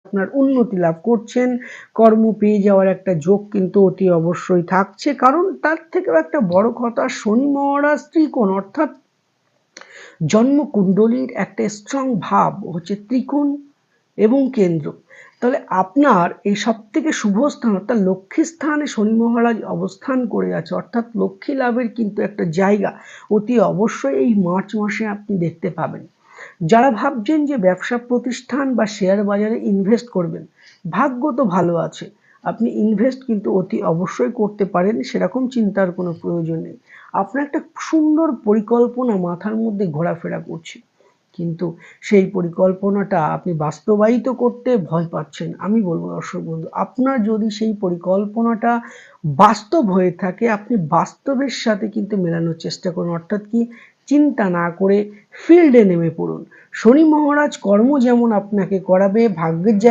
আপনার উন্নতি লাভ করছেন, কর্ম পেয়ে যাওয়ার একটা যোগ কিন্তু অতি অবশ্যই থাকছে। কারণ তার থেকেও একটা বড় কথা, শনি মহারাজ ত্রিকোণ অর্থাৎ জন্মকুণ্ডলীর একটা স্ট্রং ভাব হচ্ছে ত্রিকোণ এবং কেন্দ্র। তাহলে আপনার এই সবথেকে শুভ স্থান অর্থাৎ লক্ষ্মী স্থানে শনি মহারাজ অবস্থান করে আছে, অর্থাৎ লক্ষ্মী লাভের কিন্তু একটা জায়গা অতি অবশ্যই এই মার্চ মাসে আপনি দেখতে পাবেন। যারা ভাবছেন যে ব্যবসা প্রতিষ্ঠান বা শেয়ার বাজারে ইনভেস্ট করবেন, ভাগ্য তো ভালো আছে, আপনি ইনভেস্ট কিন্তু অতি অবশ্যই করতে পারেন, সেরকম চিন্তার কোনো প্রয়োজন নেই। আপনার একটা সুন্দর পরিকল্পনা মাথার মধ্যে ঘোরাফেরা করছে, কিন্তু সেই পরিকল্পনাটা আপনি বাস্তবায়িত করতে ভয় পাচ্ছেন। আমি বলবো দর্শক বন্ধু, আপনার যদি সেই পরিকল্পনাটা বাস্তব হয়ে থাকে, আপনি বাস্তবের সাথে কিন্তু মেলানোর চেষ্টা করুন, অর্থাৎ কি, চিন্তা না করে ফিল্ডে নেমে পড়ুন। শনি মহারাজ কর্ম যেমন আপনাকে করাবে, ভাগ্যের জায়গা